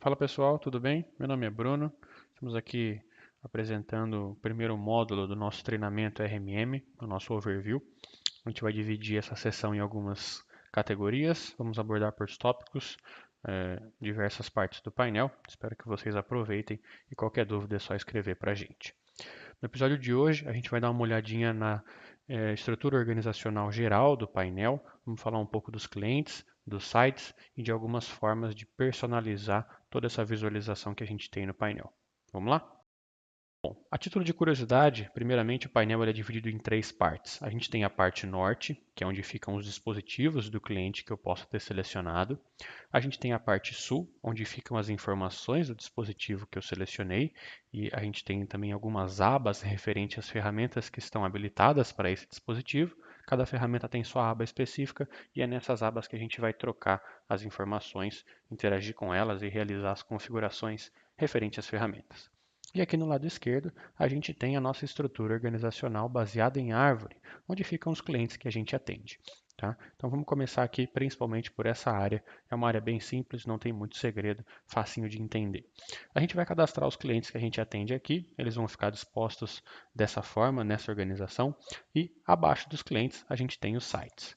Fala pessoal, tudo bem? Meu nome é Bruno. Estamos aqui apresentando o primeiro módulo do nosso treinamento RMM, o nosso overview. A gente vai dividir essa sessão em algumas categorias. Vamos abordar por tópicos diversas partes do painel. Espero que vocês aproveitem e qualquer dúvida é só escrever para a gente. No episódio de hoje, a gente vai dar uma olhadinha na estrutura organizacional geral do painel. Vamos falar um pouco dos clientes, dos sites e de algumas formas de personalizar toda essa visualização que a gente tem no painel. Vamos lá? Bom, a título de curiosidade, primeiramente o painel é dividido em três partes. A gente tem a parte norte, que é onde ficam os dispositivos do cliente que eu posso ter selecionado. A gente tem a parte sul, onde ficam as informações do dispositivo que eu selecionei. E a gente tem também algumas abas referentes às ferramentas que estão habilitadas para esse dispositivo. Cada ferramenta tem sua aba específica e é nessas abas que a gente vai trocar as informações, interagir com elas e realizar as configurações referentes às ferramentas. E aqui no lado esquerdo, a gente tem a nossa estrutura organizacional baseada em árvore, onde ficam os clientes que a gente atende. Tá? Então vamos começar aqui principalmente por essa área. É uma área bem simples, não tem muito segredo, facinho de entender. A gente vai cadastrar os clientes que a gente atende aqui, eles vão ficar dispostos dessa forma, nessa organização, e abaixo dos clientes a gente tem os sites.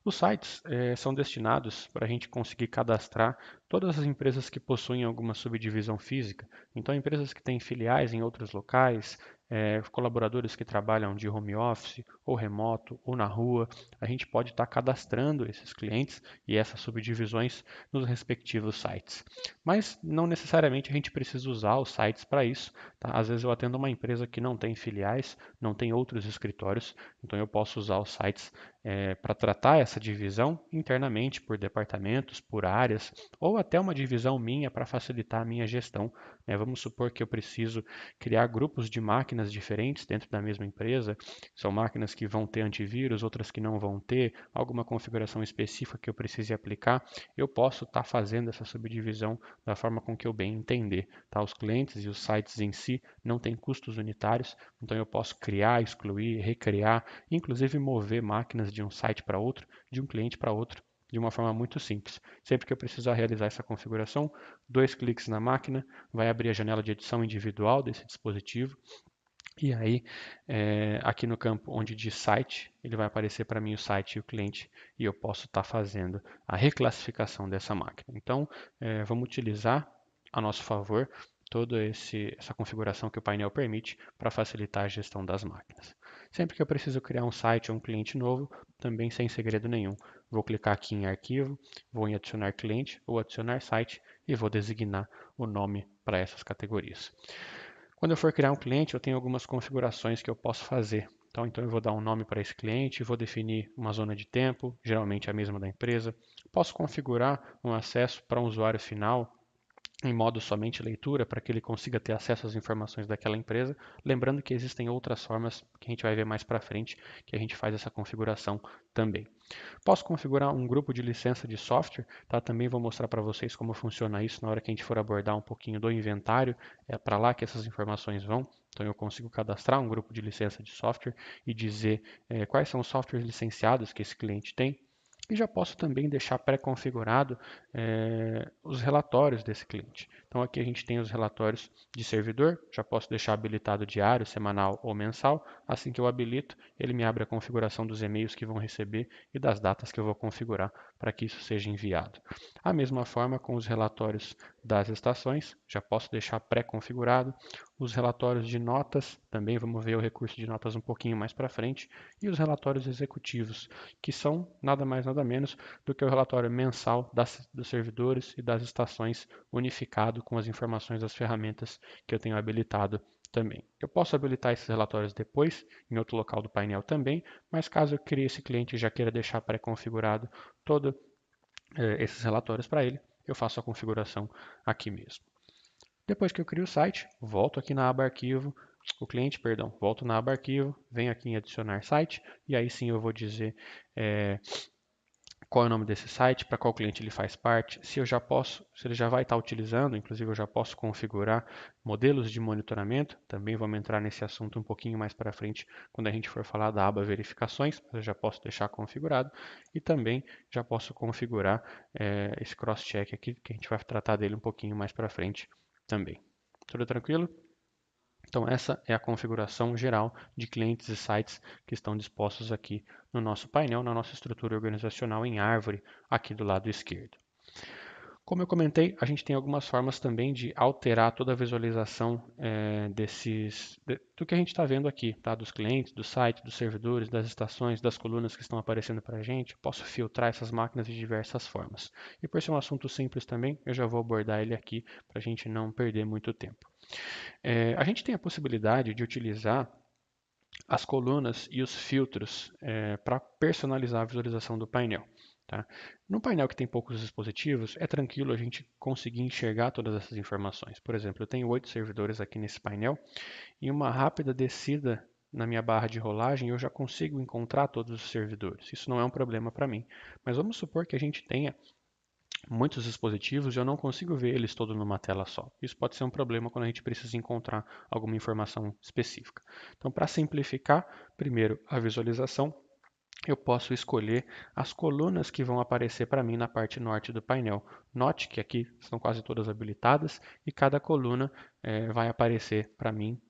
Os sites são destinados para a gente conseguir cadastrar todas as empresas que possuem alguma subdivisão física. Então, empresas que têm filiais em outros locais, colaboradores que trabalham de home office, ou remoto, ou na rua, a gente pode estar cadastrando esses clientes e essas subdivisões nos respectivos sites. Mas não necessariamente a gente precisa usar os sites para isso. Tá? Às vezes eu atendo uma empresa que não tem filiais, não tem outros escritórios, então eu posso usar os sites para tratar essa divisão internamente por departamentos, por áreas, ou até uma divisão minha para facilitar a minha gestão. Vamos supor que eu preciso criar grupos de máquinas diferentes dentro da mesma empresa. São máquinas que vão ter antivírus, outras que não vão ter, alguma configuração específica que eu precise aplicar. Eu posso estar fazendo essa subdivisão da forma com que eu bem entender. Tá? Os clientes e os sites em si não têm custos unitários, então eu posso criar, excluir, recriar, inclusive mover máquinas de um site para outro, de um cliente para outro, de uma forma muito simples. Sempre que eu precisar realizar essa configuração, dois cliques na máquina, vai abrir a janela de edição individual desse dispositivo. E aí, aqui no campo onde diz site, ele vai aparecer para mim o site e o cliente, e eu posso estar fazendo a reclassificação dessa máquina. Então, vamos utilizar a nosso favor toda essa configuração que o painel permite para facilitar a gestão das máquinas. Sempre que eu preciso criar um site ou um cliente novo, também sem segredo nenhum, vou clicar aqui em arquivo, vou em adicionar cliente ou adicionar site e vou designar o nome para essas categorias. Quando eu for criar um cliente, eu tenho algumas configurações que eu posso fazer. Então eu vou dar um nome para esse cliente, vou definir uma zona de tempo, geralmente a mesma da empresa. Posso configurar um acesso para um usuário final em modo somente leitura, para que ele consiga ter acesso às informações daquela empresa. Lembrando que existem outras formas que a gente vai ver mais para frente, que a gente faz essa configuração também. Posso configurar um grupo de licença de software, tá? Também vou mostrar para vocês como funciona isso na hora que a gente for abordar um pouquinho do inventário, é para lá que essas informações vão. Então eu consigo cadastrar um grupo de licença de software e dizer quais são os softwares licenciados que esse cliente tem. E já posso também deixar pré-configurado os relatórios desse cliente. Então aqui a gente tem os relatórios de servidor, já posso deixar habilitado diário, semanal ou mensal. Assim que eu habilito, ele me abre a configuração dos e-mails que vão receber e das datas que eu vou configurar para que isso seja enviado. A mesma forma com os relatórios das estações, já posso deixar pré-configurado. Os relatórios de notas, também vamos ver o recurso de notas um pouquinho mais para frente. E os relatórios executivos, que são nada mais nada menos do que o relatório mensal dos servidores e das estações unificado com as informações das ferramentas que eu tenho habilitado também. Eu posso habilitar esses relatórios depois, em outro local do painel também, mas caso eu crie esse cliente e já queira deixar pré-configurado todos esses relatórios para ele, eu faço a configuração aqui mesmo. Depois que eu crio o site, volto aqui na aba arquivo, o cliente, perdão, volto na aba arquivo, venho aqui em adicionar site, e aí sim eu vou dizer qual é o nome desse site, para qual cliente ele faz parte, se ele já vai estar utilizando, inclusive eu já posso configurar modelos de monitoramento, também vamos entrar nesse assunto um pouquinho mais para frente quando a gente for falar da aba verificações, eu já posso deixar configurado e também já posso configurar esse cross-check aqui, que a gente vai tratar dele um pouquinho mais para frente também. Tudo tranquilo? Então essa é a configuração geral de clientes e sites que estão dispostos aqui no nosso painel, na nossa estrutura organizacional em árvore, aqui do lado esquerdo. Como eu comentei, a gente tem algumas formas também de alterar toda a visualização do que a gente está vendo aqui, tá? Dos clientes, do site, dos servidores, das estações, das colunas que estão aparecendo para a gente. Posso filtrar essas máquinas de diversas formas. E por ser um assunto simples também, eu já vou abordar ele aqui para a gente não perder muito tempo. A gente tem a possibilidade de utilizar as colunas e os filtros para personalizar a visualização do painel. Tá? No painel que tem poucos dispositivos, é tranquilo a gente conseguir enxergar todas essas informações. Por exemplo, eu tenho 8 servidores aqui nesse painel e uma rápida descida na minha barra de rolagem eu já consigo encontrar todos os servidores. Isso não é um problema para mim. Mas vamos supor que a gente tenha muitos dispositivos e eu não consigo ver eles todos numa tela só. Isso pode ser um problema quando a gente precisa encontrar alguma informação específica. Então, para simplificar, primeiro a visualização, eu posso escolher as colunas que vão aparecer para mim na parte norte do painel. Note que aqui estão quase todas habilitadas e cada coluna vai aparecer para mim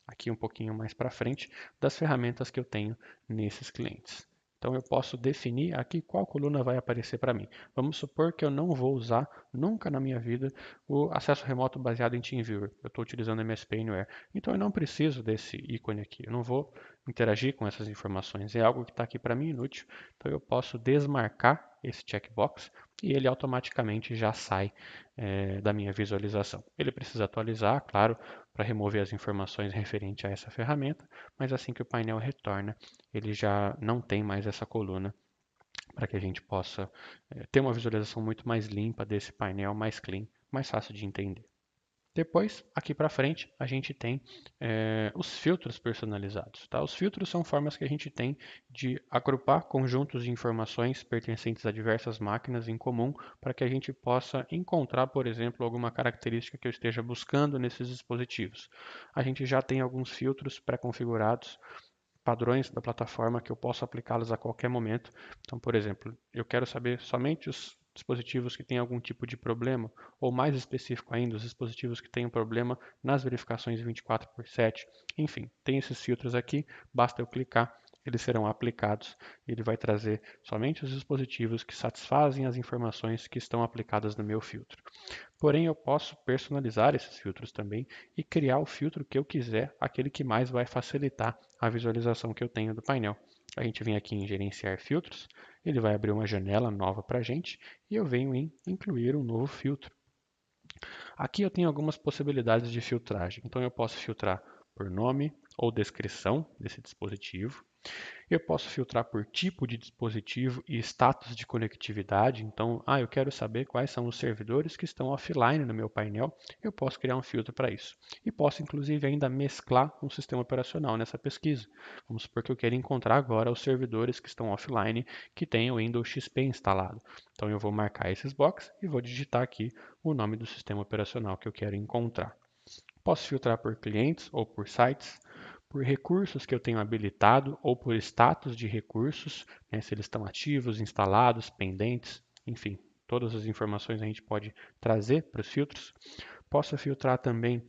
aqui um pouquinho mais para frente das ferramentas que eu tenho nesses clientes. Então eu posso definir aqui qual coluna vai aparecer para mim. Vamos supor que eu não vou usar nunca na minha vida o acesso remoto baseado em TeamViewer. Eu estou utilizando MSP Anywhere. Então eu não preciso desse ícone aqui. Eu não vou interagir com essas informações. É algo que está aqui para mim inútil. Então eu posso desmarcar esse checkbox e ele automaticamente já sai da minha visualização. Ele precisa atualizar, claro, para remover as informações referentes a essa ferramenta, mas assim que o painel retorna, ele já não tem mais essa coluna para que a gente possa ter uma visualização muito mais limpa desse painel, mais clean, mais fácil de entender. Depois, aqui para frente, a gente tem os filtros personalizados. Tá? Os filtros são formas que a gente tem de agrupar conjuntos de informações pertencentes a diversas máquinas em comum para que a gente possa encontrar, por exemplo, alguma característica que eu esteja buscando nesses dispositivos. A gente já tem alguns filtros pré-configurados, padrões da plataforma que eu posso aplicá-los a qualquer momento. Então, por exemplo, eu quero saber somente os dispositivos que têm algum tipo de problema, ou mais específico ainda, os dispositivos que têm um problema nas verificações 24/7. Enfim, tem esses filtros aqui, basta eu clicar, eles serão aplicados e ele vai trazer somente os dispositivos que satisfazem as informações que estão aplicadas no meu filtro. Porém, eu posso personalizar esses filtros também e criar o filtro que eu quiser, aquele que mais vai facilitar a visualização que eu tenho do painel. A gente vem aqui em gerenciar filtros, ele vai abrir uma janela nova para a gente e eu venho em incluir um novo filtro. Aqui eu tenho algumas possibilidades de filtragem. Então eu posso filtrar por nome ou descrição desse dispositivo. Eu posso filtrar por tipo de dispositivo e status de conectividade. Então, eu quero saber quais são os servidores que estão offline no meu painel. Eu posso criar um filtro para isso. E posso, inclusive, ainda mesclar um sistema operacional nessa pesquisa. Vamos supor que eu quero encontrar agora os servidores que estão offline que têm o Windows XP instalado. Então, eu vou marcar esses boxes e vou digitar aqui o nome do sistema operacional que eu quero encontrar. Posso filtrar por clientes ou por sites, por recursos que eu tenho habilitado ou por status de recursos, se eles estão ativos, instalados, pendentes, enfim, todas as informações a gente pode trazer para os filtros. Posso filtrar também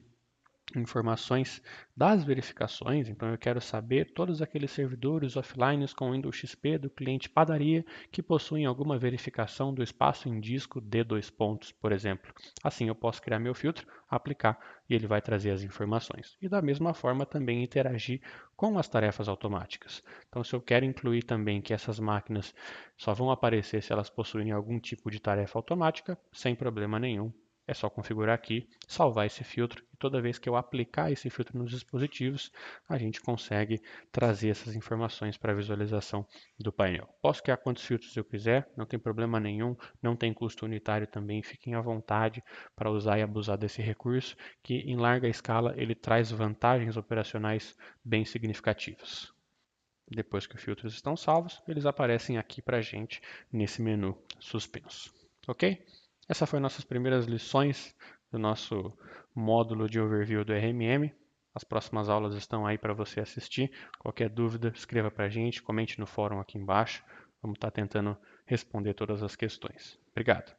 informações das verificações, então eu quero saber todos aqueles servidores offline com Windows XP do cliente padaria que possuem alguma verificação do espaço em disco de 2 pontos, por exemplo. Assim eu posso criar meu filtro, aplicar e ele vai trazer as informações. E da mesma forma também interagir com as tarefas automáticas. Então se eu quero incluir também que essas máquinas só vão aparecer se elas possuírem algum tipo de tarefa automática, sem problema nenhum. É só configurar aqui, salvar esse filtro e toda vez que eu aplicar esse filtro nos dispositivos, a gente consegue trazer essas informações para a visualização do painel. Posso criar quantos filtros eu quiser, não tem problema nenhum, não tem custo unitário também, fiquem à vontade para usar e abusar desse recurso, que em larga escala ele traz vantagens operacionais bem significativas. Depois que os filtros estão salvos, eles aparecem aqui para a gente nesse menu suspenso. Ok? Essa foi nossas primeiras lições do nosso módulo de overview do RMM. As próximas aulas estão aí para você assistir. Qualquer dúvida, escreva para a gente, comente no fórum aqui embaixo. Vamos estar tentando responder todas as questões. Obrigado.